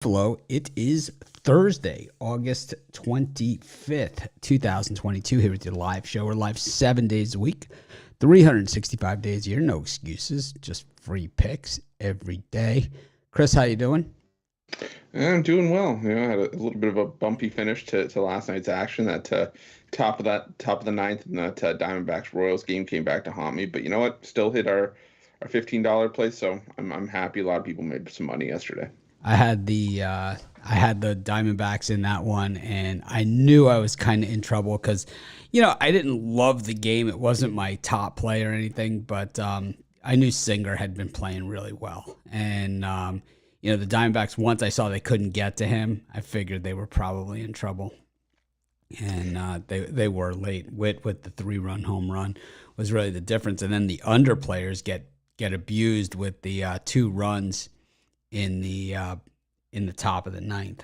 Buffalo. It is Thursday, August 25th, 2022. Here with your live show. We're live 7 days a week, 365 days a year. No excuses, just free picks every day. Chris, how you doing? I'm doing well. I had a little bit of a bumpy finish to last night's action. That top of the ninth, and that Diamondbacks Royals game came back to haunt me. But you know what? Still hit our $15 play, so I'm happy. A lot of people made some money yesterday. I had the Diamondbacks in that one, and I knew I was kind of in trouble because, I didn't love the game. It wasn't my top play or anything, but I knew Singer had been playing really well, and the Diamondbacks. Once I saw they couldn't get to him, I figured they were probably in trouble, and they were late. Witt with the 3-run home run was really the difference, and then the under players get abused with the 2 runs in the top of the ninth.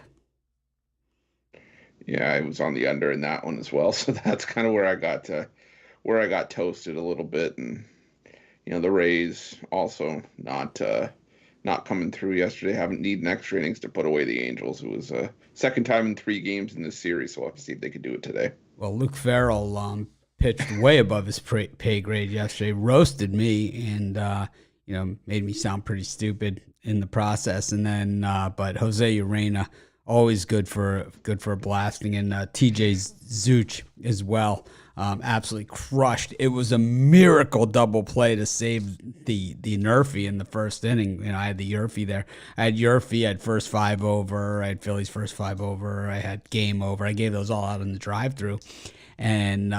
Yeah, I was on the under in that one as well, so that's kind of where I got toasted a little bit, and the Rays also not coming through yesterday. Haven't needed extra innings to put away the Angels. It was a second time in 3 games in this series, so we'll have to see if they can do it today. Well, Luke Farrell pitched way above his pay grade yesterday, roasted me, and made me sound pretty stupid in the process. And then, but Jose Urena, always good for blasting, and TJ Zuch as well. Absolutely crushed. It was a miracle double play to save the Nerfy in the first inning. I had the Yerfy there. I had Yerfy, I had first 5 over. I had Phillies first 5 over. I had game over. I gave those all out in the drive-through. And,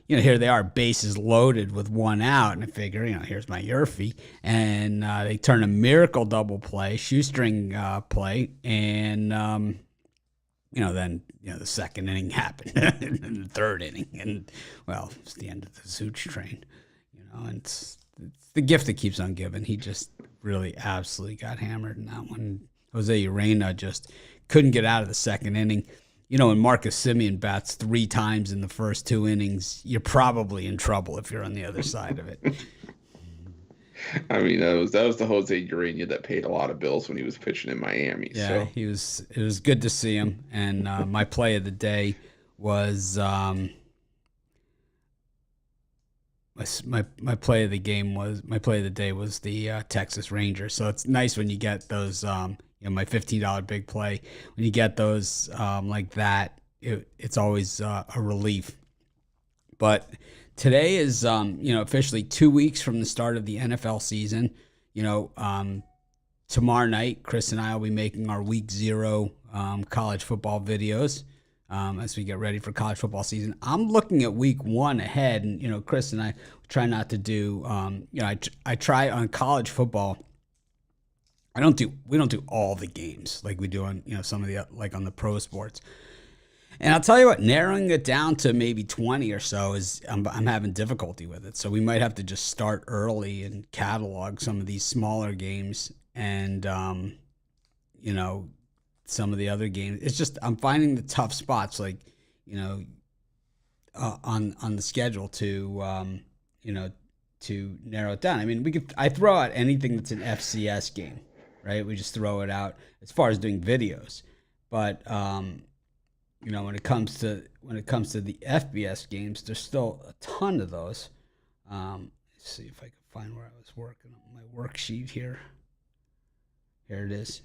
here they are, bases loaded with 1 out. And I figure, here's my Yerfy. And they turn a miracle double play, shoestring play. And, then, the second inning happened and the third inning. And, well, it's the end of the Zooch train, and it's the gift that keeps on giving. He just really absolutely got hammered in that one. Jose Urena just couldn't get out of the second inning. When Marcus Semien bats 3 times in the first 2 innings, you're probably in trouble if you're on the other side of it. I mean, that was the Jose Urena that paid a lot of bills when he was pitching in Miami. Yeah, so. It was good to see him. And my play of the day was my play of the day was the Texas Rangers. So it's nice when you get those. My $15 big play, when you get those like that, it's always a relief. But today is, officially 2 weeks from the start of the NFL season. Tomorrow night, Chris and I will be making our Week 0 college football videos as we get ready for college football season. I'm looking at Week 1 ahead, and Chris and I try not to do. I try on college football. We don't do all the games like we do on some of the like on the pro sports. And I'll tell you what, narrowing it down to maybe 20 or so is I'm having difficulty with it. So we might have to just start early and catalog some of these smaller games and some of the other games. It's just I'm finding the tough spots like on the schedule to to narrow it down. I mean, I throw out anything that's an FCS game. Right, we just throw it out as far as doing videos, but when it comes to the FBS games, there's still a ton of those. Let's see if I can find where I was working on my worksheet here. Here it is.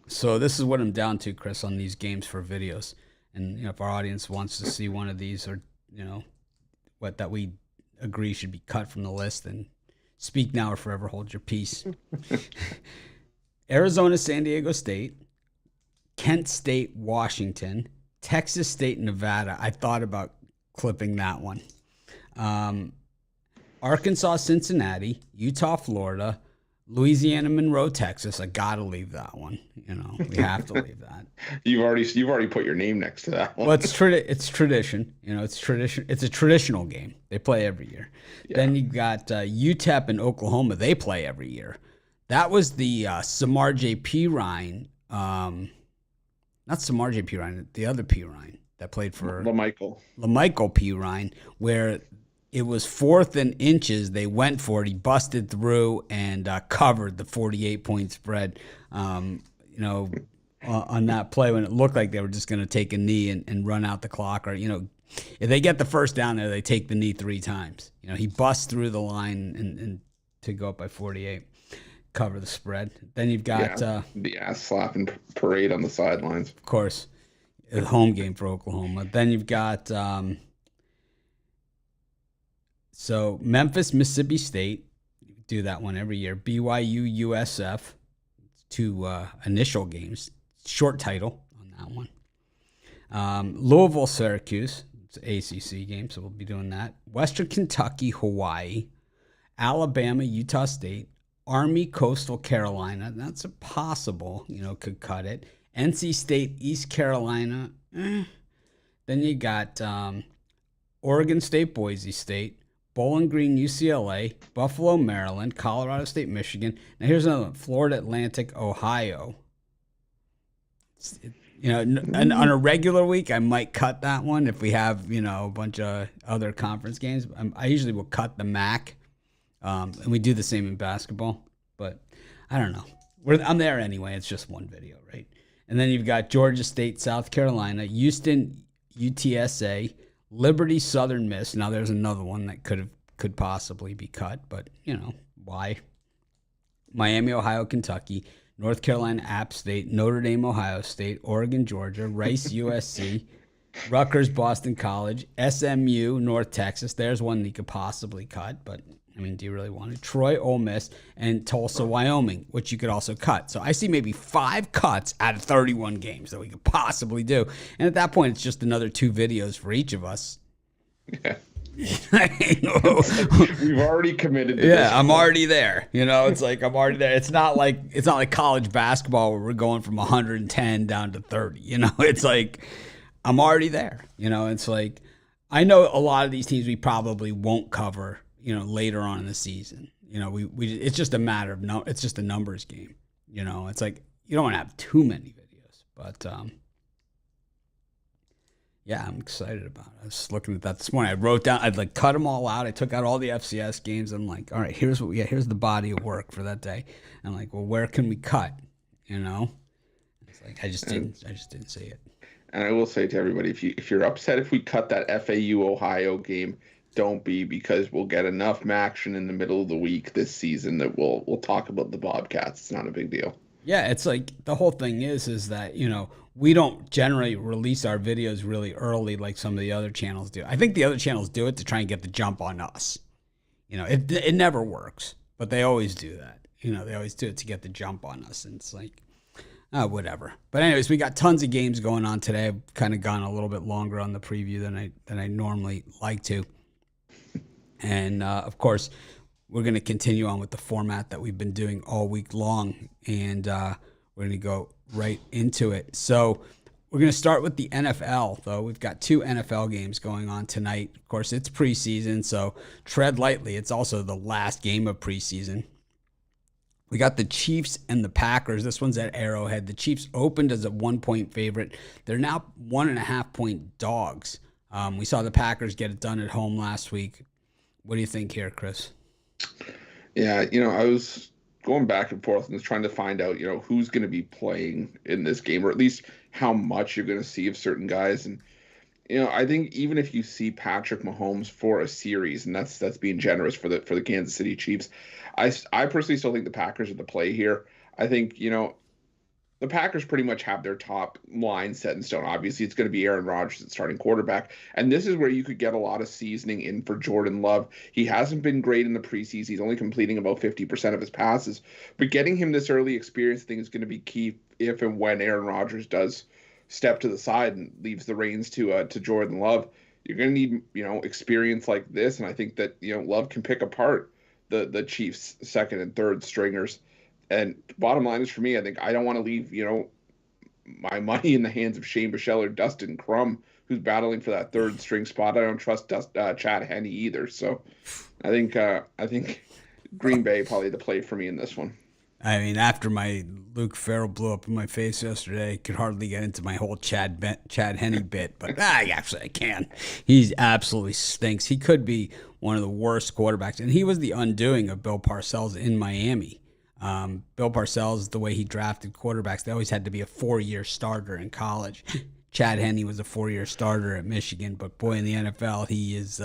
So this is what I'm down to, Chris, on these games for videos, and if our audience wants to see one of these, or what that we agree should be cut from the list, then speak now or forever hold your peace. Arizona, San Diego State, Kent State, Washington, Texas State, Nevada. I thought about clipping that one. Arkansas, Cincinnati, Utah, Florida, Louisiana, Monroe, Texas. I gotta leave that one. We have to leave that. You've already put your name next to that one. Well, it's tradition. It's tradition. It's a traditional game. They play every year. Yeah. Then you got UTEP and Oklahoma. They play every year. That was the Samar J. Pirine. Not Samar J. Pirine. The other Pirine that played for LaMichael Pirine, where it was 4th and inches. They went for it. He busted through and covered the 48-point spread. on that play when it looked like they were just going to take a knee and run out the clock, or if they get the first down there, they take the knee 3 times. He busts through the line and to go up by 48, cover the spread. Then you've got the ass slapping parade on the sidelines. Of course, a home game for Oklahoma. Then you've got so Memphis, Mississippi State. You do that one every year. BYU, USF. 2 initial games. Short title on that one. Louisville, Syracuse. It's an ACC game, so we'll be doing that. Western Kentucky, Hawaii. Alabama, Utah State. Army, Coastal Carolina. That's a possible, could cut it. NC State, East Carolina. Then you got Oregon State, Boise State. Bowling Green, UCLA. Buffalo, Maryland. Colorado State, Michigan. Now here's another one. Florida Atlantic, Ohio. On a regular week, I might cut that one if we have, a bunch of other conference games. I usually will cut the MAC, and we do the same in basketball. But I don't know. I'm there anyway. It's just one video, right? And then you've got Georgia State, South Carolina, Houston, UTSA, Liberty, Southern Miss. Now there's another one that could possibly be cut, but why? Miami, Ohio, Kentucky. North Carolina, App State, Notre Dame, Ohio State, Oregon, Georgia, Rice, USC, Rutgers, Boston College, SMU, North Texas. There's one that you could possibly cut, but do you really want it? Troy, Ole Miss, and Tulsa, Wyoming, which you could also cut. So I see maybe 5 cuts out of 31 games that we could possibly do. And at that point, it's just another 2 videos for each of us. Yeah. We've already committed to this. I'm already there. It's like I'm already there. It's not like college basketball where we're going from 110 down to 30. It's like I'm already there. It's like I know a lot of these teams we probably won't cover, later on in the season. We it's just a matter of it's just a numbers game. It's like you don't want to have too many videos, but yeah, I'm excited about it. I was looking at that this morning. I wrote down, I'd cut them all out. I took out all the FCS games. I'm like, all right, here's what we got. Here's the body of work for that day. I'm like, well, where can we cut? It's like I just didn't see it. And I will say to everybody, if you're upset if we cut that FAU Ohio game, don't be, because we'll get enough action in the middle of the week this season that we'll talk about the Bobcats. It's not a big deal. Yeah, it's like the whole thing is that, we don't generally release our videos really early like some of the other channels do. I think the other channels do it to try and get the jump on us. It never works, but they always do that. They always do it to get the jump on us, and it's like, whatever. But anyways, we got tons of games going on today. I've kind of gone a little bit longer on the preview than I normally like to. And, of course, we're going to continue on with the format that we've been doing all week long, and we're going to go right into it. So we're going to start with the NFL, though. We've got 2 NFL games going on tonight. Of course, it's preseason, so tread lightly. It's also the last game of preseason. We got the Chiefs and the Packers. This one's at Arrowhead. The Chiefs opened as a 1-point favorite. They're now 1.5-point dogs. We saw the Packers get it done at home last week. What do you think here, Chris? Yeah, I was going back and forth and just trying to find out, who's going to be playing in this game, or at least how much you're going to see of certain guys. And, I think even if you see Patrick Mahomes for a series, and that's being generous for the Kansas City Chiefs, I personally still think the Packers are the play here. I think, the Packers pretty much have their top line set in stone. Obviously, it's going to be Aaron Rodgers at starting quarterback. And this is where you could get a lot of seasoning in for Jordan Love. He hasn't been great in the preseason. He's only completing about 50% of his passes. But getting him this early experience, I think, is going to be key if and when Aaron Rodgers does step to the side and leaves the reins to Jordan Love. You're going to need, experience like this. And I think that, Love can pick apart the Chiefs' second and third stringers. And bottom line is, for me, I think I don't want to leave, my money in the hands of Shane Bichelle or Dustin Crum, who's battling for that third string spot. I don't trust Chad Henne either. So I think Green Bay probably the play for me in this one. After my Luke Farrell blew up in my face yesterday, I could hardly get into my whole Chad Henne bit, but actually I can. He absolutely stinks. He could be one of the worst quarterbacks, and he was the undoing of Bill Parcells in Miami. Bill Parcells, the way he drafted quarterbacks, they always had to be a 4-year starter in college. Chad Henne was a 4-year starter at Michigan, but boy, in the NFL, he is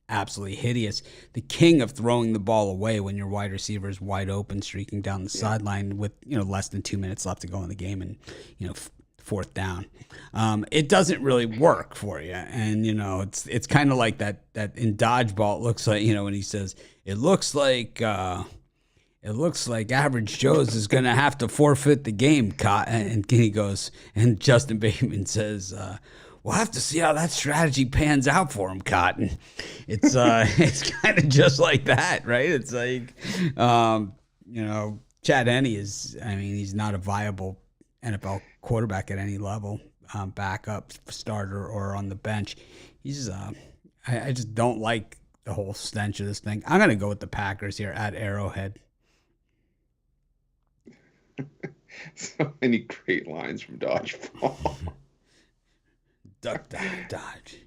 absolutely hideous. The king of throwing the ball away when your wide receiver is wide open, streaking down the sideline with less than 2 minutes left to go in the game, and fourth down. It doesn't really work for you, and it's kind of like that in dodgeball. It looks like when he says it looks like Average Joe's is going to have to forfeit the game, and he goes, and Justin Bateman says, we'll have to see how that strategy pans out for him, Cotton. It's it's kind of just like that, right? It's like, Chad Henne he's not a viable NFL quarterback at any level, backup, starter, or on the bench. He's, I just don't like the whole stench of this thing. I'm going to go with the Packers here at Arrowhead. So many great lines from Dodgeball. Duck, dive, dodge.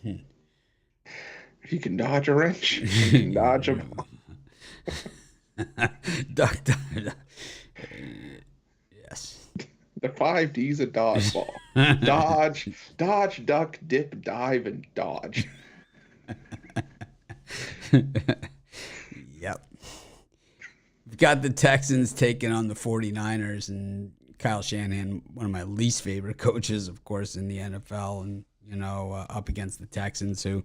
If you can dodge a wrench, you can dodge a ball. Duck, dive. Yes. The 5 Ds of dodgeball. Dodge, duck, dip, dive, and dodge. Yep. We've got the Texans taking on the 49ers, and Kyle Shanahan, one of my least favorite coaches, of course, in the NFL, and, up against the Texans, who,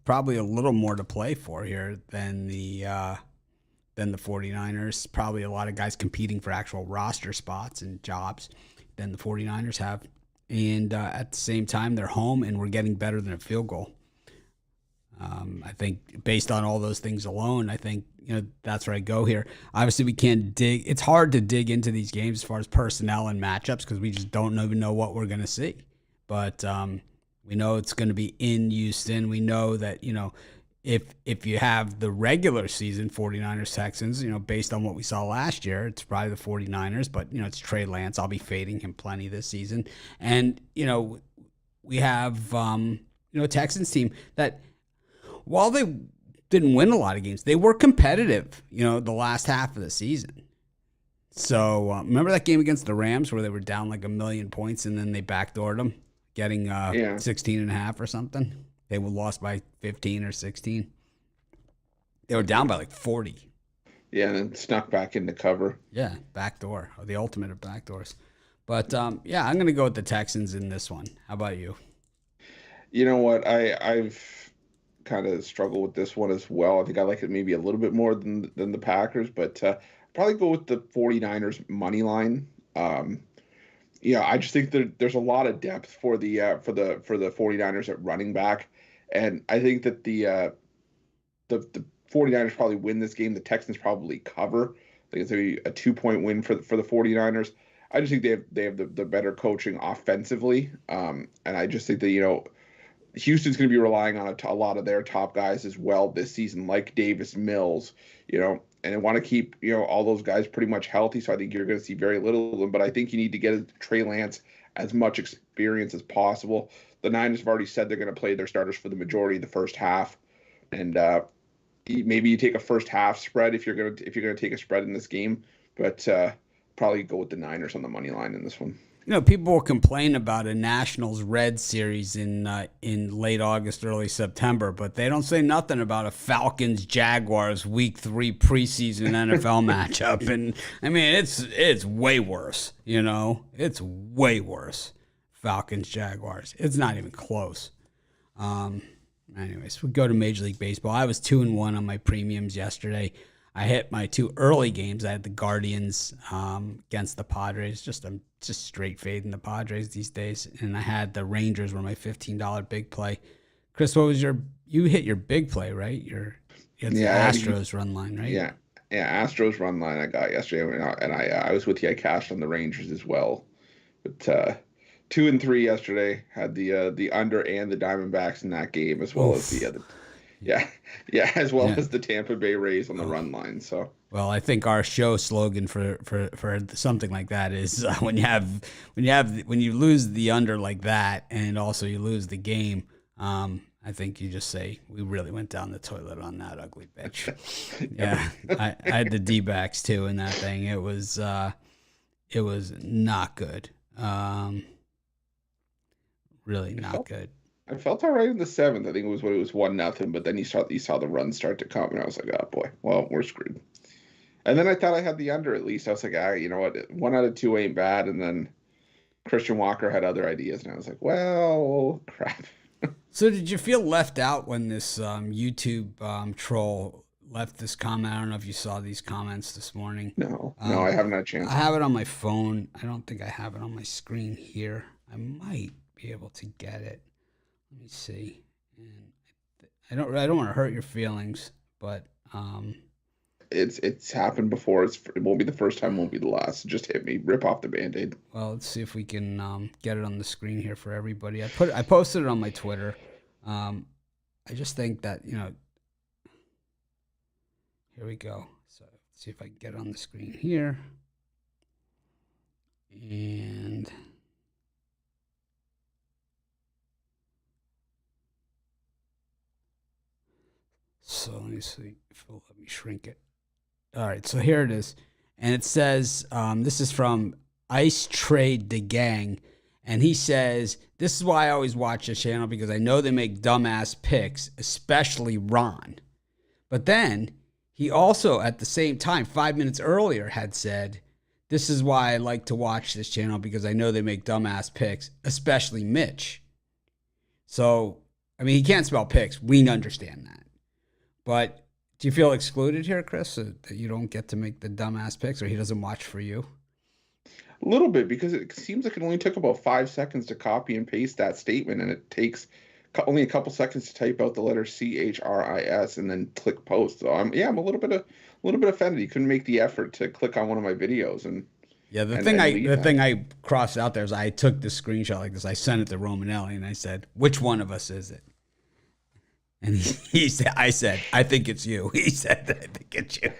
probably a little more to play for here than the 49ers. Probably a lot of guys competing for actual roster spots and jobs than the 49ers have. And at the same time, they're home, and we're getting better than a field goal. I think based on all those things alone, I think, that's where I go here. Obviously, we can't dig. It's hard to dig into these games as far as personnel and matchups because we just don't even know what we're going to see. But we know it's going to be in Houston. We know that, if you have the regular season 49ers Texans, based on what we saw last year, it's probably the 49ers, but it's Trey Lance. I'll be fading him plenty this season. And, we have, a Texans team that, while they didn't win a lot of games, they were competitive, the last half of the season. So remember that game against the Rams where they were down like 1 million points and then they backdoored them, getting 16.5 or something? They were lost by 15 or 16. They were down by like 40. Yeah, and then snuck back into cover. Yeah, backdoor, the ultimate of backdoors. But, I'm going to go with the Texans in this one. How about you? You know what? I've kind of struggled with this one as well. I think I like it maybe a little bit more than the Packers, but probably go with the 49ers money line. I just think there's a lot of depth for the 49ers at running back, and I think that the 49ers probably win this game. The Texans probably cover. I think it's a 2-point win for the 49ers. I just think they have the better coaching offensively, and I just think that Houston's going to be relying on a lot of their top guys as well this season, like Davis Mills, and they want to keep, all those guys pretty much healthy. So I think you're going to see very little of them, but I think you need to get Trey Lance as much experience as possible. The Niners have already said they're going to play their starters for the majority of the first half. And maybe you take a first half spread if you're going to take a spread in this game, but probably go with the Niners on the money line in this one. People will complain about a Nationals-Reds series in late August, early September, but they don't say nothing about a Falcons-Jaguars Week 3 preseason NFL matchup. And, it's way worse, It's way worse. Falcons-Jaguars. It's not even close. Anyways, we go to Major League Baseball. I was 2-1 on my premiums yesterday. I hit my 2 early games. I had the Guardians against the Padres. Just straight fading the Padres these days. And I had the Rangers were my $15 big play. Chris, what was you hit your big play, right? The Astros run line, right? Yeah, Astros run line I got yesterday, and I was with you. I cashed on the Rangers as well. But 2 and 3 yesterday. Had the under and the Diamondbacks in that game, as well as the other. As well as the Tampa Bay Rays on the run line. So, well, I think our show slogan for something like that is when you lose the under like that, and also you lose the game. I think you just say, we really went down the toilet on that ugly bitch. Yeah. I had the D-backs too in that thing. It was not good. Really not good. I felt all right in the seventh. I think it was when it was 1-0, but then you saw the run start to come, and I was like, oh boy, well, we're screwed. And then I thought I had the under at least. I was like, you know what? 1 out of 2 ain't bad. And then Christian Walker had other ideas, and I was like, well, crap. So did you feel left out when this YouTube troll left this comment? I don't know if you saw these comments this morning. No, I haven't had a chance. I have it on my phone. I don't think I have it on my screen here. I might be able to get it. Let me see. And I don't want to hurt your feelings, but it's happened before. It won't be the first time, won't be the last. Just hit me. Rip off the Band-Aid. Well, let's see if we can get it on the screen here for everybody. I posted it on my Twitter. I just think that, here we go. So let's see if I can get it on the screen here. And so let me see if it'll let me shrink it. All right, so here it is. And it says, this is from Ice Trade the Gang. And he says, this is why I always watch this channel, because I know they make dumbass picks, especially Ron. But then he also, at the same time, 5 minutes earlier, had said, this is why I like to watch this channel, because I know they make dumbass picks, especially Mitch. So, I mean, he can't spell picks. We understand that. But do you feel excluded here, Chris, that you don't get to make the dumbass picks, or he doesn't watch for you? A little bit, because it seems like it only took about 5 seconds to copy and paste that statement, and it takes only a couple seconds to type out the letter CHRIS and then click post. So I'm a little bit offended. He couldn't make the effort to click on one of my videos and. Yeah, the thing I crossed out there is I took this screenshot like this. I sent it to Romanelli and I said, "Which one of us is it?" And he said, "I think it's you." He said, "I think it's you."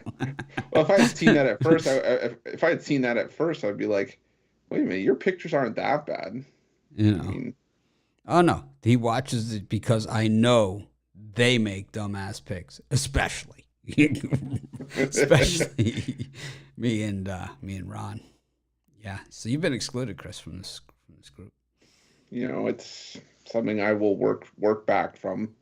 Well, if I had seen that at first, I'd be like, "Wait a minute, your pictures aren't that bad." You know. Oh no, he watches it because I know they make dumbass picks, especially me and Ron. Yeah, so you've been excluded, Chris, from this group. It's something I will work back from.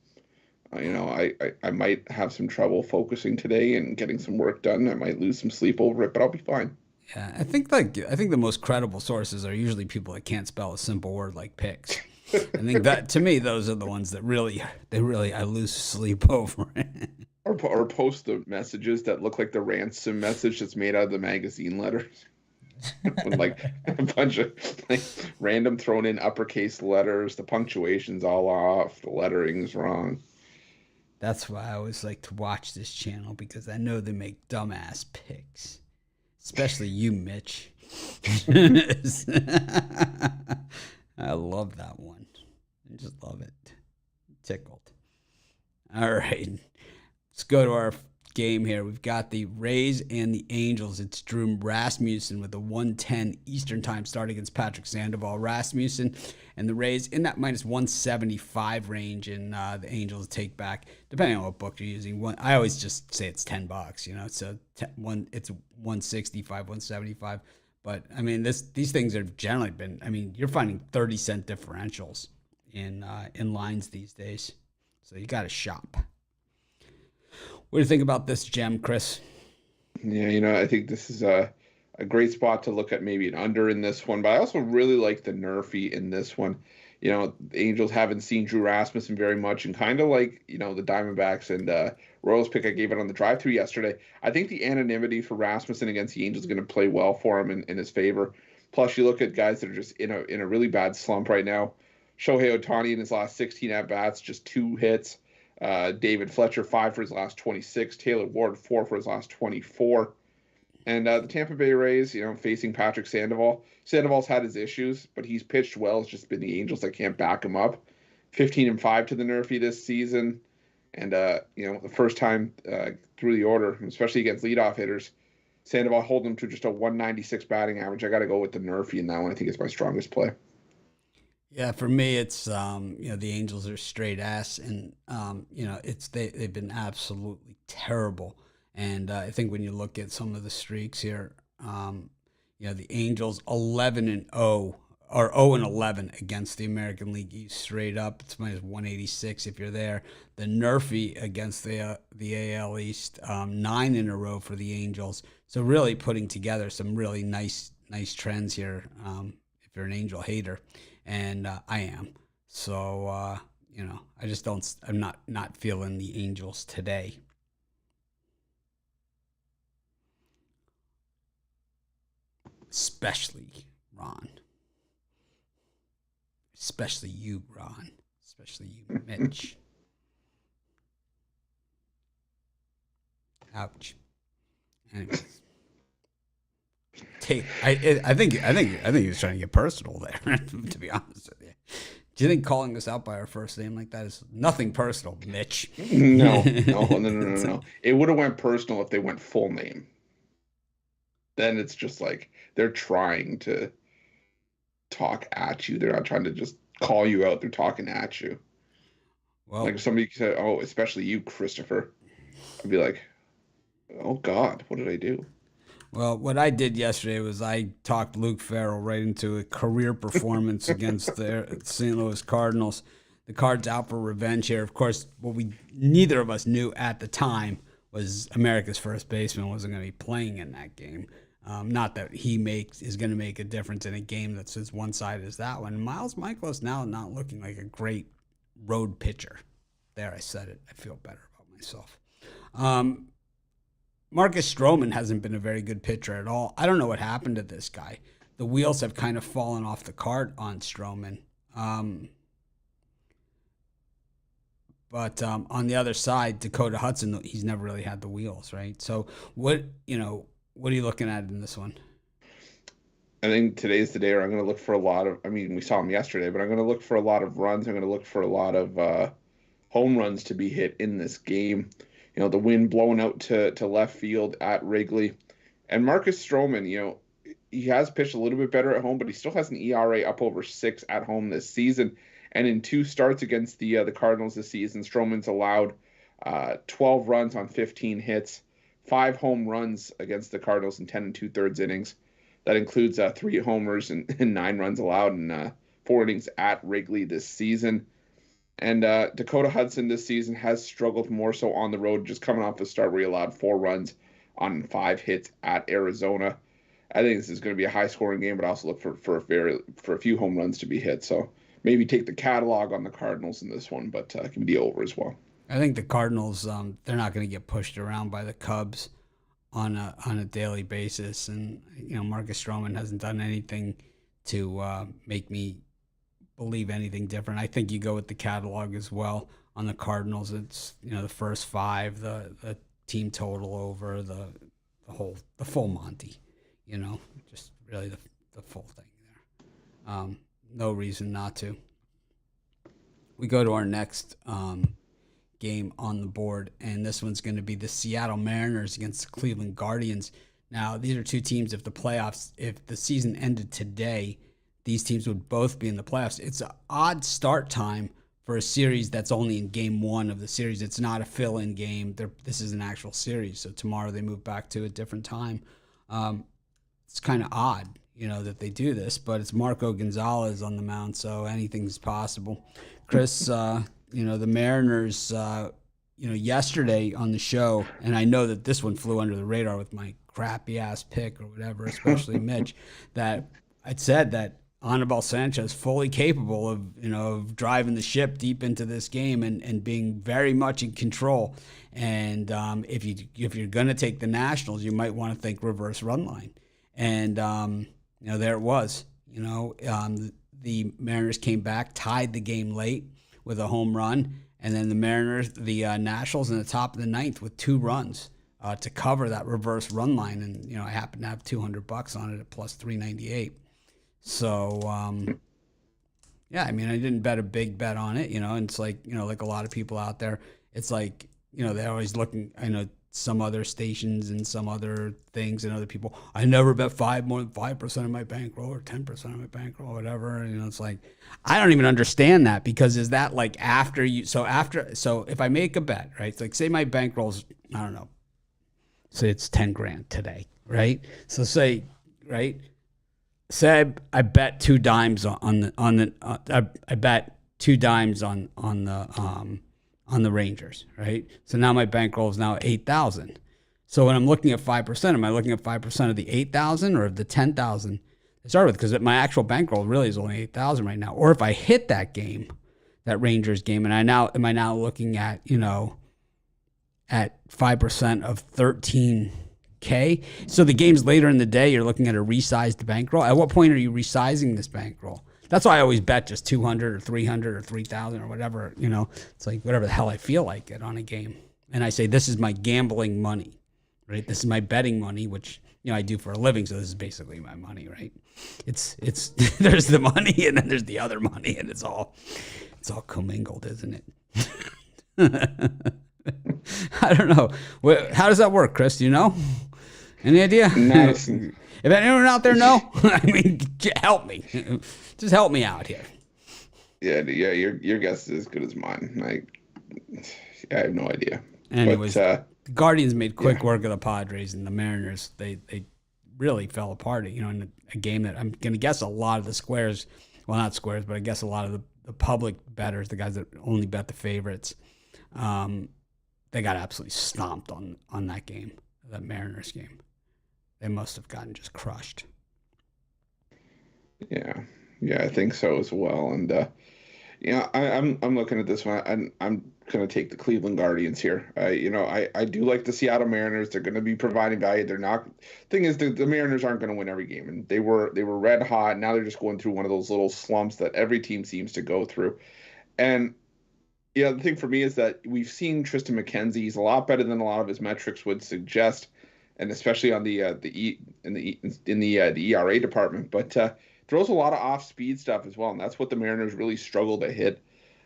I might have some trouble focusing today and getting some work done. I might lose some sleep over it, but I'll be fine. Yeah, I think the most credible sources are usually people that can't spell a simple word like picks. I think that, to me, those are the ones that really I lose sleep over. Or post the messages that look like the ransom message that's made out of the magazine letters. With like a bunch of random thrown in uppercase letters, the punctuation's all off, the lettering's wrong. That's why I always like to watch this channel, because I know they make dumbass picks. Especially you, Mitch. I love that one. I just love it. Tickled. All right. Let's go to our game here. We've got the Rays and the Angels. It's Drew Rasmussen with a 110 Eastern time start against Patrick Sandoval. Rasmussen and the Rays in that minus 175 range, and the Angels take back, depending on what book you're using. I always just say it's $10, so it's 165, 175. But I mean, these things have generally been. I mean, you're finding 30-cent differentials in lines these days, so you got to shop. What do you think about this gem, Chris? Yeah, I think this is a great spot to look at maybe an under in this one, but I also really like the Nerfy in this one. The Angels haven't seen Drew Rasmussen very much, and kind of like, the Diamondbacks and Royals pick I gave it on the drive-through yesterday. I think the anonymity for Rasmussen against the Angels is going to play well for him in his favor. Plus, you look at guys that are just in a really bad slump right now. Shohei Ohtani in his last 16 at-bats, just 2 hits. David Fletcher, 5 for his last 26. Taylor Ward, 4 for his last 24. And the Tampa Bay Rays, facing Patrick Sandoval. Sandoval's had his issues, but he's pitched well. It's just been the Angels that can't back him up. 15-5 to the Nerfy this season. And, the first time through the order, especially against leadoff hitters, Sandoval holding him to just a 196 batting average. I got to go with the Nerfy in that one. I think it's my strongest play. Yeah, for me, it's the Angels are straight ass, and they've been absolutely terrible. And I think when you look at some of the streaks here, the Angels 11-0 or 0-11 against the American League East straight up. It's minus 186 if you're there. The Nerfy against the AL East, 9 in a row for the Angels. So really putting together some really nice trends here. If you're an Angel hater, and I am. So I just don't. I'm not feeling the Angels today. Especially Ron. Especially you, Ron. Especially you, Mitch. Ouch. Anyways. I think he was trying to get personal there, to be honest with you. Do you think calling us out by our first name like that is nothing personal, Mitch? No. It would have went personal if they went full name. Then it's just like they're trying to talk at you. They're not trying to just call you out. They're talking at you. Well, like if somebody said, "Oh, especially you, Christopher," I'd be like, "Oh God, what did I do?" Well, what I did yesterday was I talked Luke Farrell right into a career performance against the St. Louis Cardinals. The Cards out for revenge here. Of course, what neither of us knew at the time was America's first baseman wasn't going to be playing in that game. Not that he is going to make a difference in a game that's as one-sided as that one. Miles Michaelis now not looking like a great road pitcher. There, I said it. I feel better about myself. Marcus Stroman hasn't been a very good pitcher at all. I don't know what happened to this guy. The wheels have kind of fallen off the cart on Stroman. But on the other side, Dakota Hudson, he's never really had the wheels, right? So what are you looking at in this one? I think today's the day where I'm going to look for a lot of, we saw him yesterday, but I'm going to look for a lot of runs. I'm going to look for a lot of home runs to be hit in this game. The wind blowing out to left field at Wrigley. And Marcus Stroman, he has pitched a little bit better at home, but he still has an ERA up over 6 at home this season. And in 2 starts against the Cardinals this season, Stroman's allowed 12 runs on 15 hits, 5 home runs against the Cardinals in 10 2/3 innings. That includes 3 homers and 9 runs allowed in 4 innings at Wrigley this season. And Dakota Hudson this season has struggled more so on the road, just coming off the start where he allowed 4 runs on 5 hits at Arizona. I think this is going to be a high-scoring game, but I also look for a few home runs to be hit. So maybe take the catalog on the Cardinals in this one, but it can be over as well. I think the Cardinals, they're not going to get pushed around by the Cubs on a daily basis, and Marcus Stroman hasn't done anything to make me believe anything different. I think you go with the catalog as well on the Cardinals. It's the first 5, the team total over the full Monty. Just really the full thing there. No reason not to. We go to our next game on the board, and this one's going to be the Seattle Mariners against the Cleveland Guardians. Now, these are 2 teams. If the season ended today, these teams would both be in the playoffs. It's an odd start time for a series that's only in game 1 of the series. It's not a fill-in game. This is an actual series. So tomorrow they move back to a different time. It's kind of odd, that they do this, but it's Marco Gonzalez on the mound, so anything's possible. Chris, the Mariners, yesterday on the show, and I know that this one flew under the radar with my crappy-ass pick or whatever, especially Mitch, that I'd said that Anibal Sanchez fully capable of driving the ship deep into this game and being very much in control. And if you're going to take the Nationals, you might want to think reverse run line. And there it was. The Mariners came back, tied the game late with a home run, and then the Nationals in the top of the 9th with 2 runs to cover that reverse run line. And I happened to have $200 on it at plus 398. So, I didn't bet a big bet on it, and it's like, like a lot of people out there, it's like, they're always looking, I know some other stations and some other things and other people. I never bet more than 5% of my bankroll or 10% of my bankroll or whatever. You know, it's like, I don't even understand that, because is that like after you, so if I make a bet, right? It's like, say my bankroll's, I don't know, say it's 10 grand today, right? So say, right? Say I bet two dimes I bet two dimes on the Rangers, right? So now my bankroll is now 8,000. So when I'm looking at 5%, am I looking at 5% of the 8,000 or of the 10,000 to start with? Because my actual bankroll really is only 8,000 right now. Or if I hit that game, that Rangers game, and am I now looking at, you know, at 5% of 13K? So the games later in the day, you're looking at a resized bankroll. At what point are you resizing this bankroll? That's why I always bet just 200 or 300 or 3,000 or whatever, you know. It's like whatever the hell I feel like it on a game. And I say, this is my gambling money, right? This is my betting money, which, you know, I do for a living. So this is basically my money, right? It's there's the money and then there's the other money, and it's all commingled, isn't it? I don't know. How does that work, Chris? Do you know? Any idea? No. If anyone out there know, I mean, help me. Just help me out here. Yeah. Your guess is as good as mine. I have no idea. Anyways, the Guardians made quick work of the Padres, and the Mariners, they really fell apart. You know, in a game that I'm going to guess a lot of the squares, well, not squares, but I guess a lot of the public bettors, the guys that only bet the favorites, they got absolutely stomped on that game, that Mariners game. They must have gotten just crushed. Yeah, I think so as well. And I'm looking at this one. I'm going to take the Cleveland Guardians here. I do like the Seattle Mariners. They're going to be providing value. They're not. Thing is, the Mariners aren't going to win every game, and they were red hot. Now they're just going through one of those little slumps that every team seems to go through. And the thing for me is that we've seen Tristan McKenzie. He's a lot better than a lot of his metrics would suggest, and especially on the ERA department, but throws a lot of off-speed stuff as well, and that's what the Mariners really struggle to hit.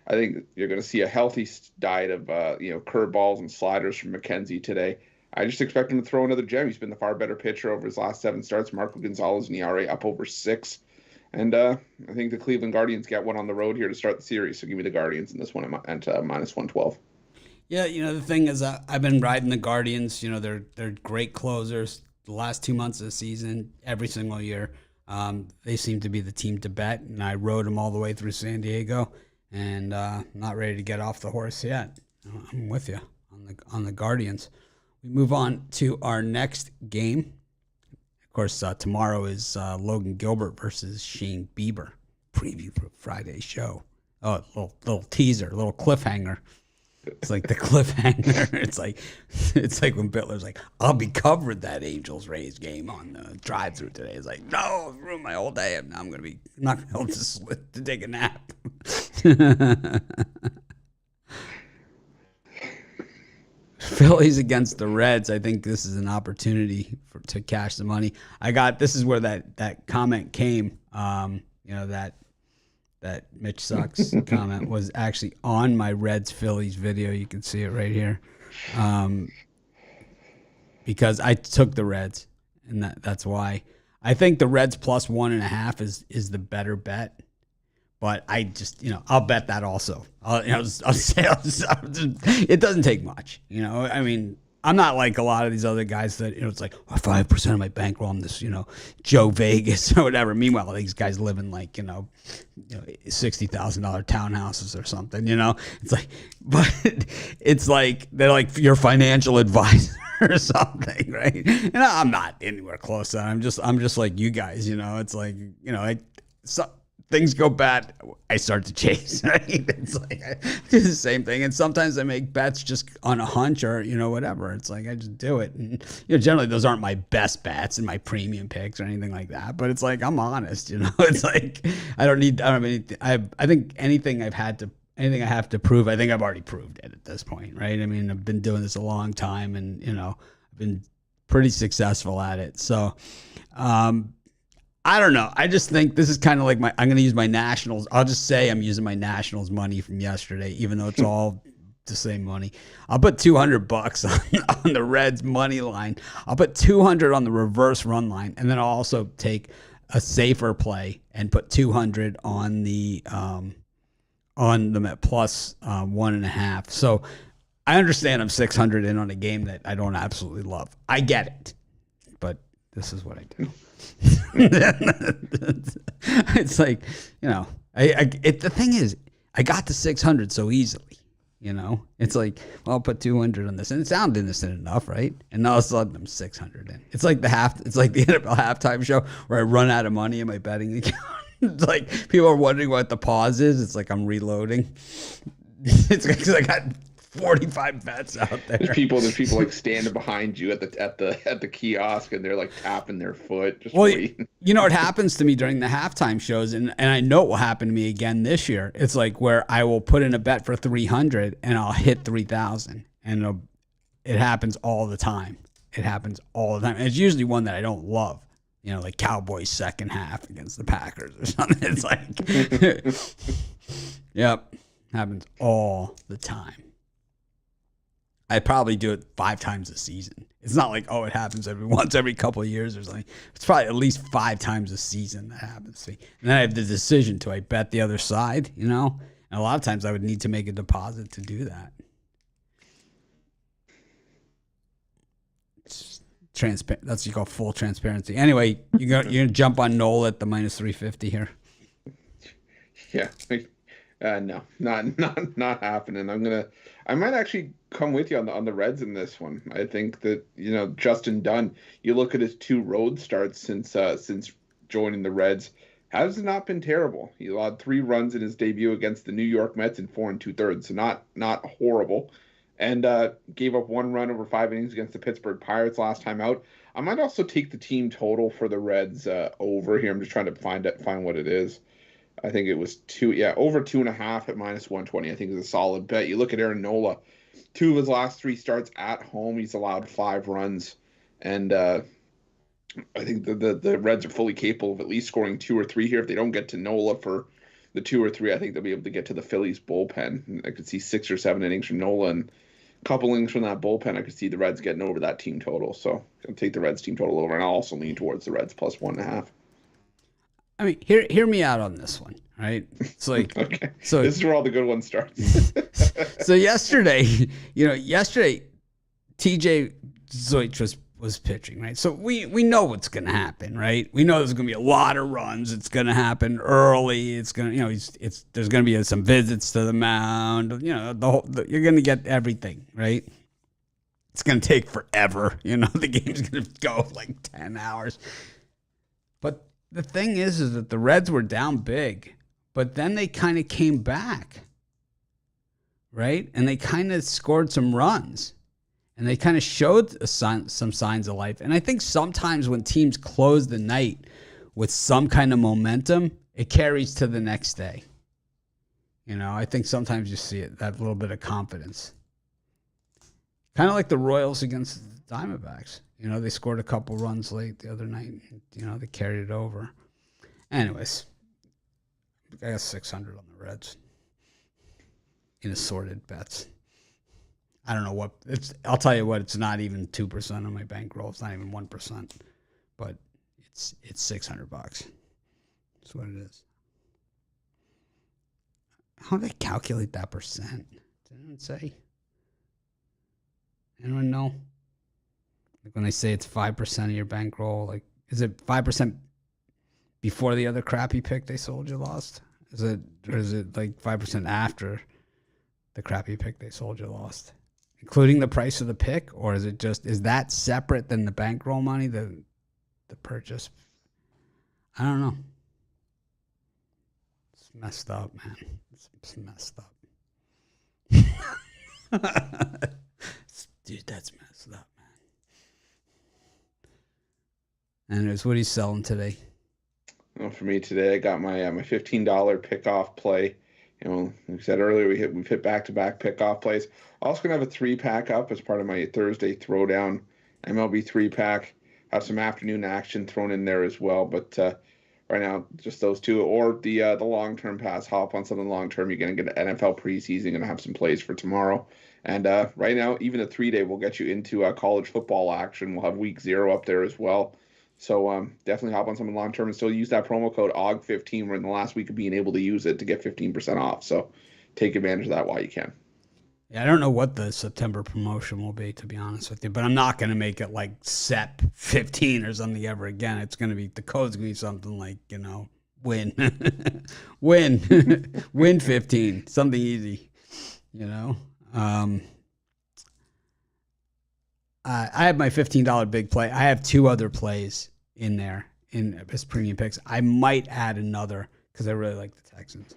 I think you're going to see a healthy diet of curveballs and sliders from McKenzie today. I just expect him to throw another gem. He's been the far better pitcher over his last 7 starts. Marco Gonzalez in ERA up over 6. And I think the Cleveland Guardians get one on the road here to start the series. So give me the Guardians in this one at minus 112. Yeah, the thing is, I've been riding the Guardians. They're great closers. The last 2 months of the season, every single year, they seem to be the team to bet. And I rode them all the way through San Diego, and not ready to get off the horse yet. I'm with you on the Guardians. We move on to our next game. Of course, tomorrow is Logan Gilbert versus Shane Bieber. Preview for Friday's show. Oh, little teaser, a little cliffhanger. It's like the cliffhanger. It's like when Bitler's like, I'll be covering that Angels-Rays game on the drive-through today. It's like, no, I've ruined my whole day. I'm not going to be able to take a nap. Phillies against the Reds. I think this is an opportunity to cash the money. This is where that comment came. That Mitch sucks comment was actually on my Reds Phillies video. You can see it right here. Because I took the Reds, and that's why. I think the Reds plus 1.5 is the better bet. But I just, I'll bet that also. I'll say it doesn't take much. I mean, I'm not like a lot of these other guys that, it's like 5% of my bankroll on this, Joe Vegas or whatever. Meanwhile, these guys live in like, $60,000 townhouses or something, It's like, but it's like, they're like your financial advisor or something, right? And I'm not anywhere close to that. I'm just like you guys, It's like, things go bad, I start to chase, right? It's like I do the same thing. And sometimes I make bets just on a hunch or, whatever. It's like I just do it. And, generally those aren't my best bets and my premium picks or anything like that. But it's like I'm honest, It's like I think anything I have to prove, I think I've already proved it at this point, right? I mean, I've been doing this a long time and, I've been pretty successful at it. So, I don't know. I just think this is kind of like I'm going to use my Nationals. I'll just say I'm using my Nationals money from yesterday, even though it's all to save money. I'll put $200 on the Reds money line. I'll put 200 on the reverse run line, and then I'll also take a safer play and put 200 on the Met plus 1.5. So I understand I'm 600 in on a game that I don't absolutely love. I get it, but this is what I do. It's like, the thing is, I got to 600 so easily. It's like, well, I'll put 200 on this, and it sounded innocent enough, right? And all of a sudden, I'm 600 in. It's like the NFL halftime show where I run out of money in my betting account. It's like people are wondering what the pause is. It's like I'm reloading. It's because I got 45 bets out there. There's people like standing behind you at the kiosk, and they're like tapping their foot. Just waiting. What happens to me during the halftime shows, and I know it will happen to me again this year. It's like where I will put in a bet for 300 and I'll hit 3,000, and it happens all the time. It happens all the time. And it's usually one that I don't love. Like Cowboys second half against the Packers or something. It's like, yep, happens all the time. I probably do it 5 times a season. It's not like, it happens every couple of years or something. It's probably at least 5 times a season that happens to me. And then I have the decision, do I bet the other side, And a lot of times I would need to make a deposit to do that. It's transparent. That's what you call full transparency. Anyway, you're gonna jump on Nola at the minus 350 here. Yeah. No, not happening. I might actually come with you on the Reds in this one. I think that Justin Dunn. You look at his 2 road starts since joining the Reds, has not been terrible. He allowed 3 runs in his debut against the New York Mets in 4 2/3, so not horrible, and gave up 1 run over 5 innings against the Pittsburgh Pirates last time out. I might also take the team total for the Reds over here. I'm just trying to find what it is. I think it was over 2.5 at minus 120. I think is a solid bet. You look at Aaron Nola, 2 of his last 3 starts at home, he's allowed 5 runs, and I think the Reds are fully capable of at least scoring 2 or 3 here. If they don't get to Nola for the 2 or 3, I think they'll be able to get to the Phillies bullpen. I could see 6 or 7 innings from Nola, and a couple innings from that bullpen. I could see the Reds getting over that team total. So I'll take the Reds team total over, and I'll also lean towards the Reds plus 1.5. I mean, hear me out on this one, right? It's like, okay. So this is where all the good ones start. So yesterday, TJ Zoich was pitching, right? So we know what's going to happen, right? We know there's going to be a lot of runs. It's going to happen early. It's going to, there's going to be some visits to the mound. You're going to get everything, right? It's going to take forever. The game's going to go like 10 hours. But the thing is that the Reds were down big, but then they kind of came back, right? And they kind of scored some runs, and they kind of showed some signs of life. And I think sometimes when teams close the night with some kind of momentum, it carries to the next day. I think sometimes you see it, that little bit of confidence. Kind of like the Royals against the Diamondbacks. They scored a couple runs late the other night. They carried it over. Anyways, I got 600 on the Reds in assorted bets. I don't know what it's. I'll tell you what. It's not even 2% on my bankroll. It's not even 1%, but it's $600. That's what it is. How do they calculate that percent? Did anyone say? Anyone know? Like when they say it's 5% of your bankroll, like is it 5% before the other crappy pick they sold you lost? Is it like 5% after the crappy pick they sold you lost, including the price of the pick, or is that separate than the bankroll money, the purchase? I don't know. It's messed up, man. It's messed up. Dude, that's messed up. Anyways, what are you selling today? Well, for me today, I got my $15 pickoff play. Like I said earlier, we've hit back-to-back pickoff plays. Also gonna have a 3-pack up as part of my Thursday throwdown MLB 3-pack. Have some afternoon action thrown in there as well. But right now, just those two, or the long-term pass. Hop on something long-term. You're going to get an NFL preseason, going to have some plays for tomorrow. And right now, even a 3-day will get you into college football action. We'll have week 0 up there as well. So definitely hop on something long-term and still use that promo code OG15. We're in the last week of being able to use it to get 15% off. So take advantage of that while you can. Yeah, I don't know what the September promotion will be, to be honest with you, but I'm not going to make it like SEP 15 or something ever again. It's going to be, the code's going to be something like, win, win 15, something easy, I have my $15 big play. I have 2 other plays in there as premium picks. I might add another because I really like the Texans.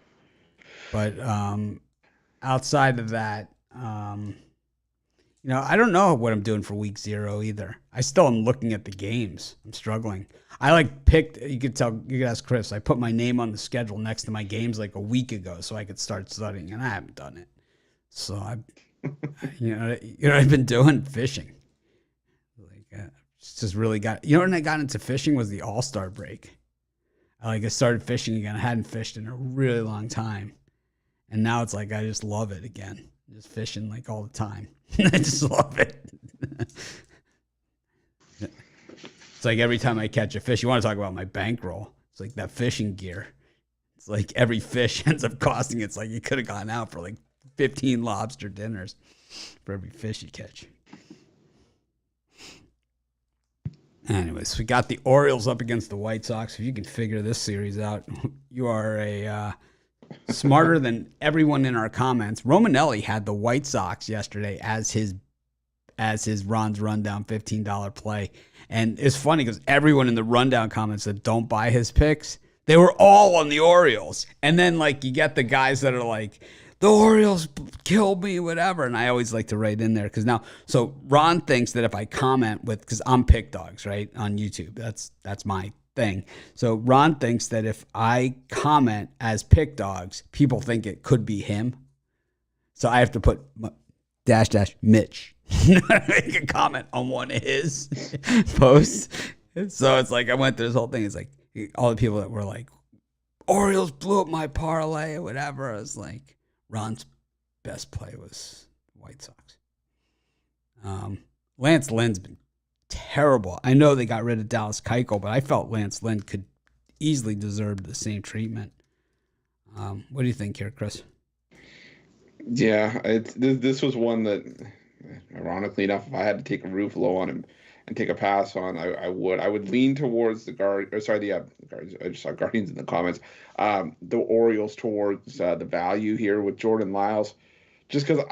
But outside of that, I don't know what I'm doing for week 0 either. I still am looking at the games. I'm struggling. I picked, you could ask Chris, I put my name on the schedule next to my games like a week ago so I could start studying, and I haven't done it. So I've been doing? Fishing. It's just really when I got into fishing was the All-Star break. I started fishing again. I hadn't fished in a really long time. And now it's like I just love it again. Just fishing all the time. I just love it. It's like every time I catch a fish, you want to talk about my bankroll. It's like that fishing gear. It's like every fish ends up costing, it's like you could have gone out for 15 lobster dinners for every fish you catch. Anyways, we got the Orioles up against the White Sox. If you can figure this series out, you are smarter than everyone in our comments. Romanelli had the White Sox yesterday as his Ron's Rundown $15 play. And it's funny because everyone in the Rundown comments that don't buy his picks, they were all on the Orioles. And then you get the guys that are like, the Orioles killed me, whatever. And I always like to write in there so Ron thinks that if I comment because I'm PickDawgz, right, on YouTube, that's my thing. So Ron thinks that if I comment as PickDawgz, people think it could be him. So I have to put -- Mitch make a comment on one of his posts. So it's I went through this whole thing. It's all the people that were like, Orioles blew up my parlay or whatever. I was like, Ron's best play was White Sox. Lance Lynn's been terrible. I know they got rid of Dallas Keuchel, but I felt Lance Lynn could easily deserve the same treatment. What do you think here, Chris? Yeah, this was one that, ironically enough, if I had to take a Ruffalo on him and take a pass on, I would. I would lean towards the Guardians. I just saw Guardians in the comments. The Orioles towards the value here with Jordan Lyles, just because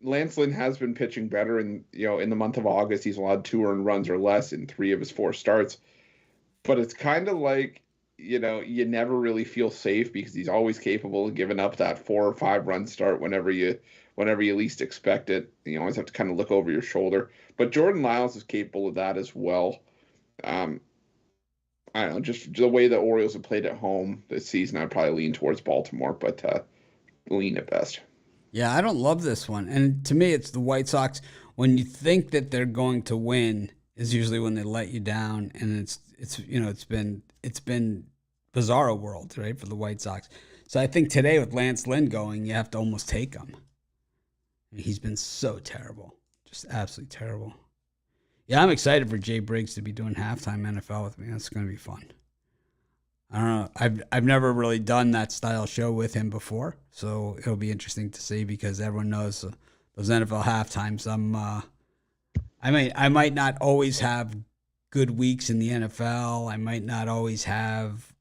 Lance Lynn has been pitching better, and in the month of August he's allowed 2 earned runs or less in 3 of his 4 starts. But it's kind of you never really feel safe because he's always capable of giving up that 4 or 5 run start whenever you least expect it. You always have to kind of look over your shoulder. But Jordan Lyles is capable of that as well. I don't know, just the way the Orioles have played at home this season, I'd probably lean towards Baltimore, but lean at best. Yeah, I don't love this one. And to me, it's the White Sox. When you think that they're going to win is usually when they let you down. And it's been bizarro world, right, for the White Sox. So I think today with Lance Lynn going, you have to almost take him. He's been so terrible. Just absolutely terrible. Yeah, I'm excited for Jay Briggs to be doing halftime NFL with me. That's going to be fun. I don't know. I've never really done that style show with him before, so it'll be interesting to see because everyone knows those NFL halftimes. I might not always have good weeks in the NFL. I might not always have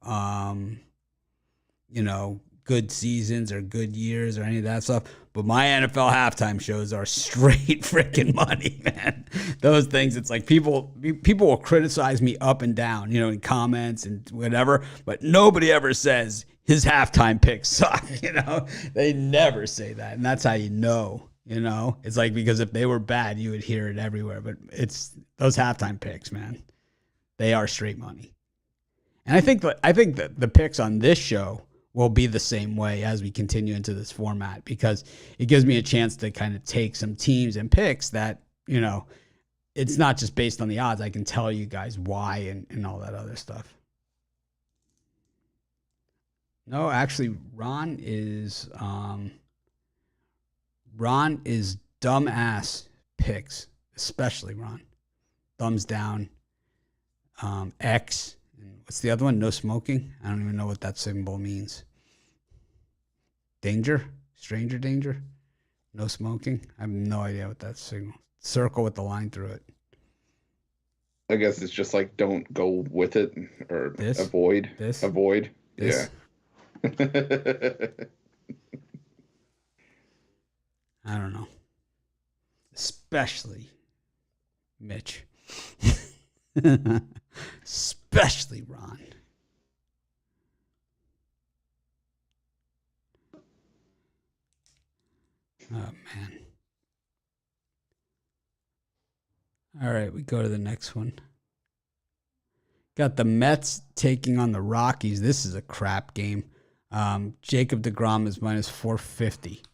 good seasons or good years or any of that stuff. But my NFL halftime shows are straight freaking money, man. Those things, it's like people will criticize me up and down, in comments and whatever, but nobody ever says his halftime picks suck, They never say that, and that's how you know. It's because if they were bad, you would hear it everywhere. But it's those halftime picks, man. They are straight money. And I think that the picks on this show will be the same way as we continue into this format because it gives me a chance to kind of take some teams and picks that, it's not just based on the odds. I can tell you guys why and all that other stuff. No, actually, Ron is dumbass picks, especially Ron. Thumbs down. X. And what's the other one? No smoking. I don't even know what that symbol means. Danger? Stranger danger? No smoking? I have no idea what that signal. Circle with the line through it. I guess it's just like don't go with it or This? avoid. This? Avoid. This? Yeah. I don't know. Especially Mitch. Especially Ron. Oh, man. All right, we go to the next one. Got the Mets taking on the Rockies. This is a crap game. Jacob deGrom is minus 450.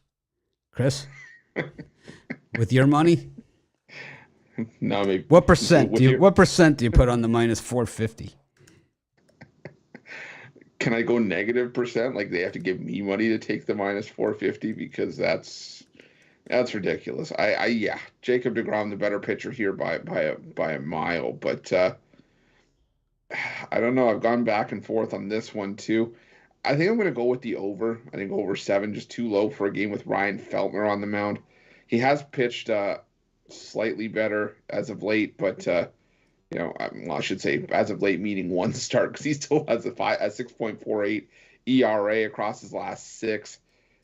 Chris? With your money? No, maybe. What percent do you put on the minus 450? Can I go negative percent? Like they have to give me money to take the minus 450 because that's ridiculous. Yeah, Jacob deGrom the better pitcher here by a mile, but I don't know. I've gone back and forth on this one too. I think I'm going to go with the over. I think over 7 just too low for a game with Ryan Feltner on the mound. He has pitched slightly better as of late, but I should say as of late, meaning one start because he still has a 6.48 ERA across his last 6.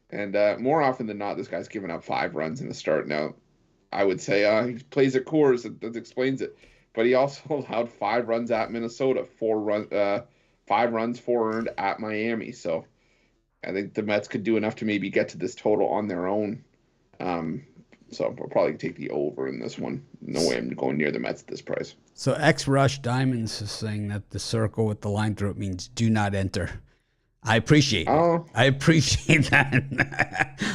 And more often than not, this guy's given up 5 runs in the start. Now, I would say he plays at Coors. That explains it. But he also allowed 5 runs at Minnesota, 5 runs, 4 earned at Miami. So I think the Mets could do enough to maybe get to this total on their own. So I'll probably take the over in this one. No way I'm going near the Mets at this price. So X Rush Diamonds is saying that the circle with the line through it means do not enter. I appreciate it. I appreciate that.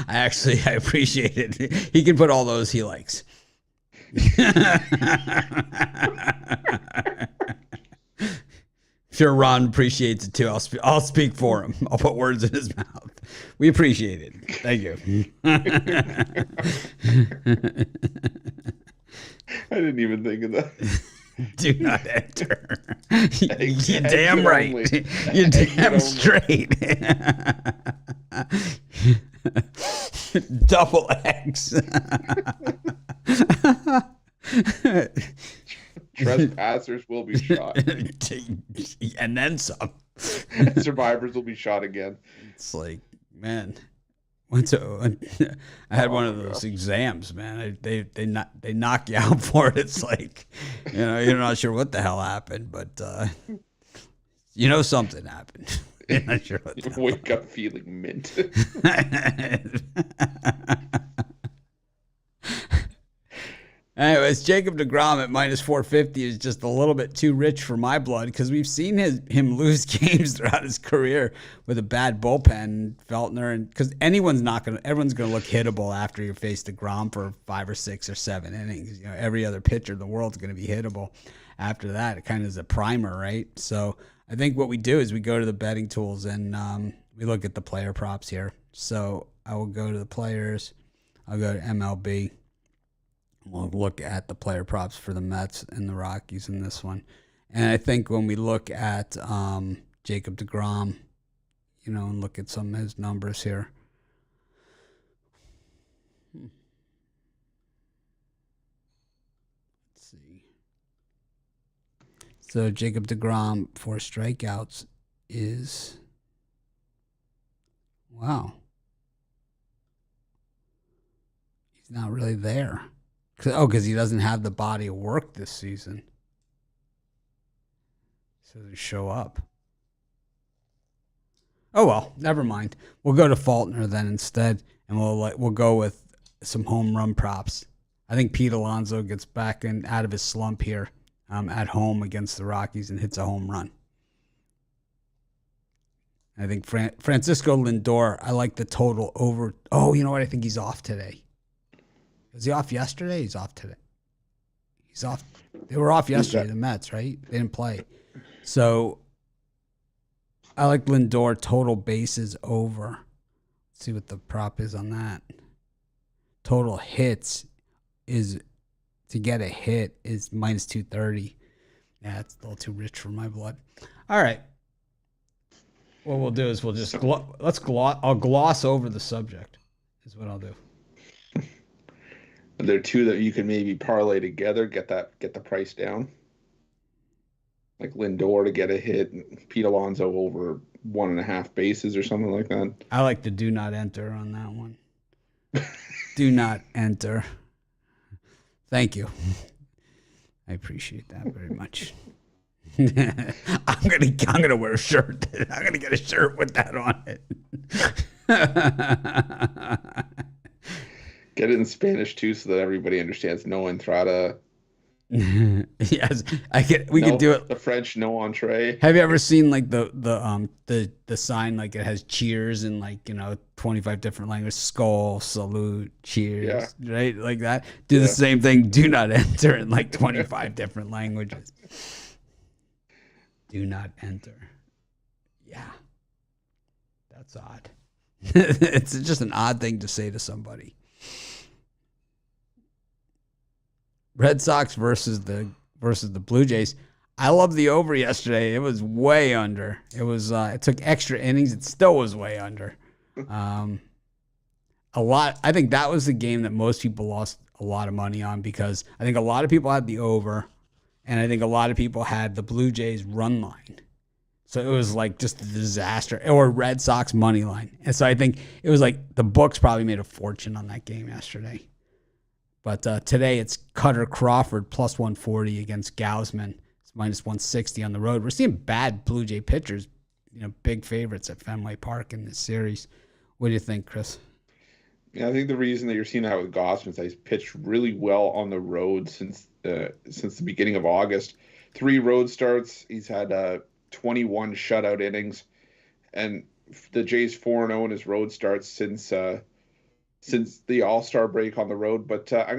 I appreciate it. He can put all those he likes. Sure, Ron appreciates it too. I'll speak for him. I'll put words in his mouth. We appreciate it. Thank you. I didn't even think of that. Do not enter. You're damn right. Only. You're damn straight. Double X. Trespassers will be shot. And then some. Survivors will be shot again. It's like, man. I had one of those exams, man. They knock you out for it. It's like, you're not sure what the hell happened, but something happened. You're not sure what the hell. Wake up feeling mint. Anyways, Jacob deGrom at minus 450 is just a little bit too rich for my blood because we've seen him lose games throughout his career with a bad bullpen, Feltner, and because everyone's going to look hittable after you face deGrom for 5 or 6 or 7 innings. Every other pitcher in the world is going to be hittable. After that, it kind of is a primer, right? So I think what we do is we go to the betting tools and we look at the player props here. So I will go to the players. I'll go to MLB. We'll look at the player props for the Mets and the Rockies in this one. And I think when we look at Jacob deGrom, and look at some of his numbers here. Let's see. So Jacob deGrom for strikeouts is, wow. He's not really there. Because he doesn't have the body of work this season. So they show up. Oh, well, never mind. We'll go to Faulkner then instead, and we'll go with some home run props. I think Pete Alonso gets back out of his slump here at home against the Rockies and hits a home run. I think Francisco Lindor, I like the total over. Oh, you know what? I think he's off today. Was he off yesterday? He's off today. He's off. They were off yesterday, the Mets, right? They didn't play. So I like Lindor total bases over. Let's see what the prop is on that. Total hits is to get a hit is minus 230. Yeah, it's a little too rich for my blood. All right. What we'll do is we'll just I'll gloss over the subject. Is what I'll do. Are there two that you can maybe parlay together, get the price down? Like Lindor to get a hit, and Pete Alonso over 1.5 bases or something like that. I like the do not enter on that one. Do not enter. Thank you. I appreciate that very much. I'm gonna wear a shirt. I'm gonna get a shirt with that on it. Get it in Spanish too, so that everybody understands. No entrada. Yes, we can do it. The French no entree. Have you ever seen like the sign, like it has cheers in, like, 25 different languages, skull, salute, cheers, right? Like that. Do the same thing. Do not enter in like 25 different languages. Do not enter. Yeah. That's odd. It's just an odd thing to say to somebody. Red Sox versus the Blue Jays. I love the over yesterday. It was way under. It took extra innings. It still was way under. I think that was the game that most people lost a lot of money on, because I think a lot of people had the over, and I think a lot of people had the Blue Jays run line. So it was like just a disaster, or Red Sox money line. And so I think it was like the books probably made a fortune on that game yesterday. But today it's Cutter Crawford plus 140 against Gausman. It's minus 160 on the road. We're seeing bad Blue Jay pitchers, big favorites at Fenway Park in this series. What do you think, Chris? Yeah, I think the reason that you're seeing that with Gausman is that he's pitched really well on the road since the beginning of August. 3 road starts. He's had 21 shutout innings, and the Jays 4-0 in his road starts since the All-Star break on the road. But I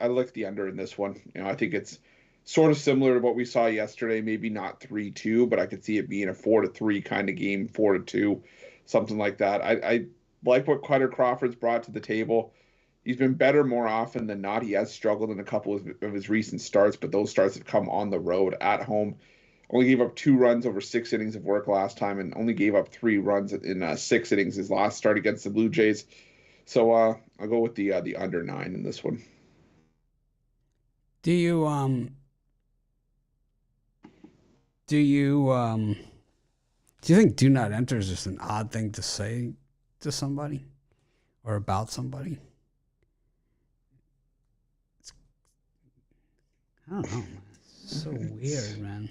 like the under in this one. I think it's sort of similar to what we saw yesterday. Maybe not 3-2, but I could see it being a 4-3 kind of game, 4-2, something like that. I like what Cutter Crawford's brought to the table. He's been better more often than not. He has struggled in a couple of his recent starts, but those starts have come on the road at home. Only gave up 2 runs over 6 innings of work last time, and only gave up 3 runs in 6 innings his last start against the Blue Jays. So I'll go with the under 9 in this one. Do you think do not enter is just an odd thing to say to somebody or about somebody? I don't know. It's so weird, man.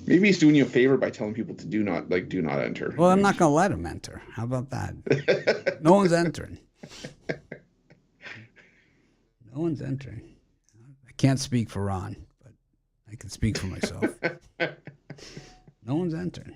Maybe he's doing you a favor by telling people to do not enter. Well, I'm not going to let him enter. How about that? No one's entering. No one's entering. I can't speak for Ron, but I can speak for myself. No one's entering.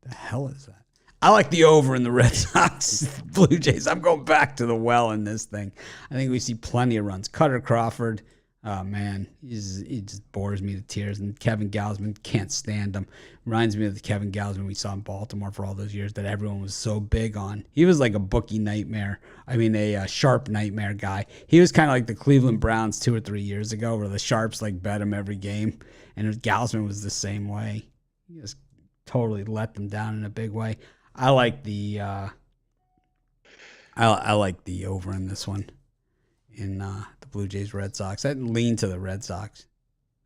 The hell is that? I like the over in the Red Sox Blue Jays. I'm going back to the well in this thing. I think we see plenty of runs. Cutter Crawford, oh man, he just bores me to tears. And Kevin Gausman, can't stand him. Reminds me of the Kevin Gausman we saw in Baltimore for all those years that everyone was so big on. He was like a bookie nightmare. I mean, a sharp nightmare guy. He was kind of like the Cleveland Browns 2 or 3 years ago, where the sharps like bet him every game. And Gausman was the same way. He just totally let them down in a big way. I like the I like the over in this one in the Blue Jays Red Sox. I'd lean to the Red Sox.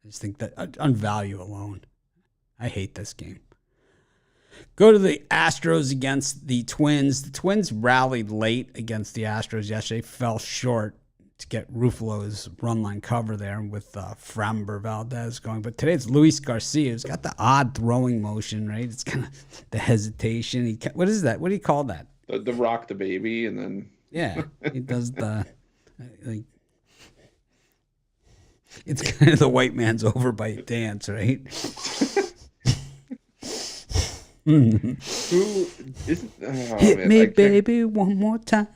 I just think that on value alone, I hate this game. Go to the Astros against the Twins. The Twins rallied late against the Astros yesterday, fell short to get Ruffalo's run line cover there with Framber Valdez going. But today it's Luis Garcia, who's got the odd throwing motion, right? It's kind of the hesitation. What is that? What do you call that? The rock the baby, and then... Yeah, he does the... like. It's kind of the white man's overbite dance, right? Who isn't... Hit me, baby, one more time.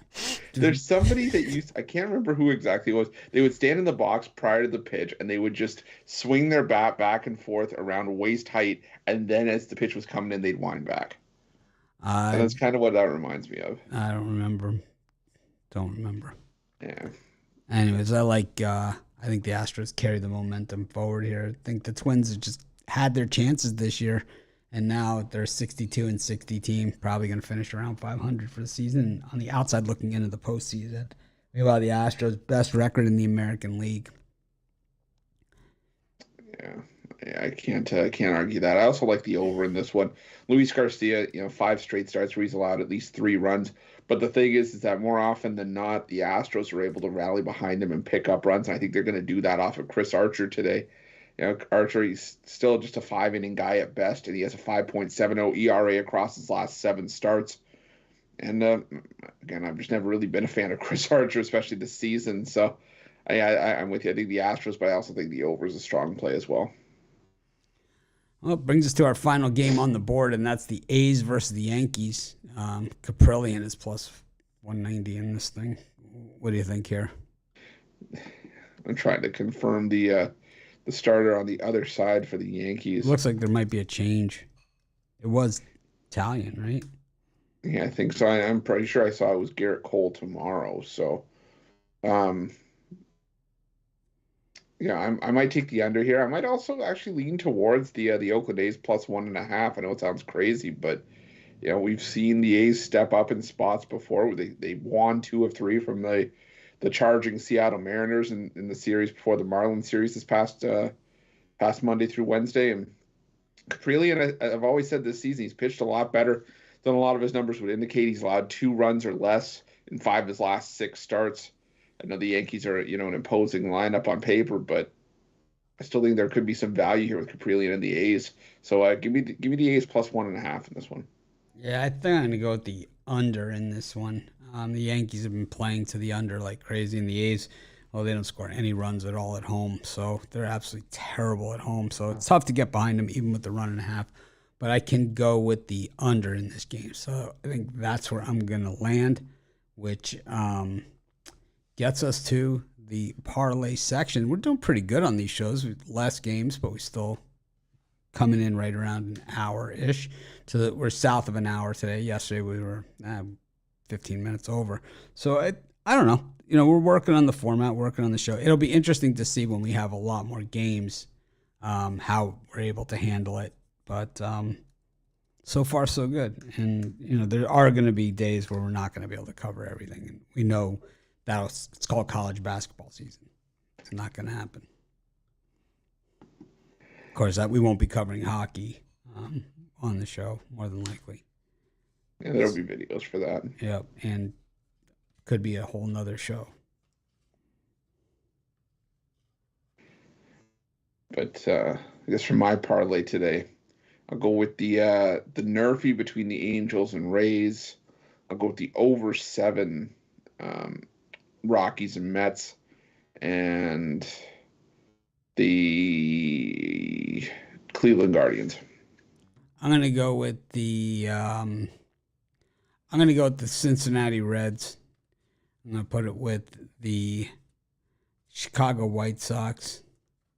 There's somebody that used, I can't remember who exactly it was. They would stand in the box prior to the pitch and they would just swing their bat back and forth around waist height. And then as the pitch was coming in, they'd wind back. And I that's kind of what that reminds me of. I don't remember. Don't remember. Yeah. Anyways, I think the Astros carry the momentum forward here. I think the Twins have just had their chances this year, and now they're a 62-60 team, probably going to finish around 500 for the season. On the outside, looking into the postseason, meanwhile, the Astros' best record in the American League. Yeah, I can't argue that. I also like the over in this one. Luis Garcia, 5 straight starts where he's allowed at least 3 runs. But the thing is that more often than not, the Astros are able to rally behind him and pick up runs. And I think they're going to do that off of Chris Archer today. Archer, he's still just a 5-inning guy at best, and he has a 5.70 ERA across his last 7 starts. And again, I've just never really been a fan of Chris Archer, especially this season. So I'm with you. I think the Astros, but I also think the over is a strong play as well. Well, it brings us to our final game on the board, and that's the A's versus the Yankees. Caprillion is plus 190 in this thing. What do you think here? I'm trying to confirm the starter on the other side for the Yankees. It looks like there might be a change. It was Italian, right? Yeah, I think so. I'm pretty sure I saw it was Garrett Cole tomorrow. So, yeah, I might take the under here. I might also actually lean towards the Oakland A's plus 1.5. I know it sounds crazy, but we've seen the A's step up in spots before. They won 2 of 3 from the charging Seattle Mariners in the series before the Marlins series this past Monday through Wednesday. And Caprillion, I've always said this season, he's pitched a lot better than a lot of his numbers would indicate. He's allowed 2 runs or less in 5 of his last 6 starts. I know the Yankees are, an imposing lineup on paper, but I still think there could be some value here with Caprillion and the A's. So give me the A's plus 1.5 in this one. Yeah, I think I'm going to go with the under in this one. The Yankees have been playing to the under like crazy, and the A's, well, they don't score any runs at all at home, so they're absolutely terrible at home. So it's tough to get behind them, even with the 1.5. But I can go with the under in this game. So I think that's where I'm going to land, which gets us to the parlay section. We're doing pretty good on these shows. Less games, but we still coming in right around an hour-ish. So we're south of an hour today. Yesterday we were 15 minutes over. So I don't know. We're working on the format, working on the show. It'll be interesting to see when we have a lot more games, how we're able to handle it. But so far, so good. And, there are going to be days where we're not going to be able to cover everything. And we know that it's called college basketball season. It's not going to happen. Of course, we won't be covering hockey on the show, more than likely. Yeah, there'll be videos for that. Yep, and could be a whole nother show. But I guess for my parlay today, I'll go with the Nerfy between the Angels and Rays. I'll go with the over 7 Rockies and Mets, and the Cleveland Guardians. I'm gonna go with the Cincinnati Reds. I'm gonna put it with the Chicago White Sox,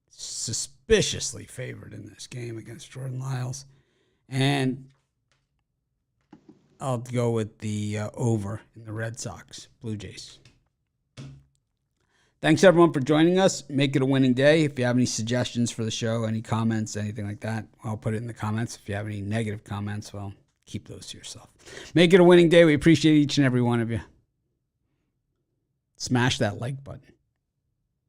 suspiciously favored in this game against Jordan Lyles, and I'll go with the over in the Red Sox Blue Jays. Thanks, everyone, for joining us. Make it a winning day. If you have any suggestions for the show, any comments, anything like that, I'll put it in the comments. If you have any negative comments, well, keep those to yourself. Make it a winning day. We appreciate each and every one of you. Smash that like button.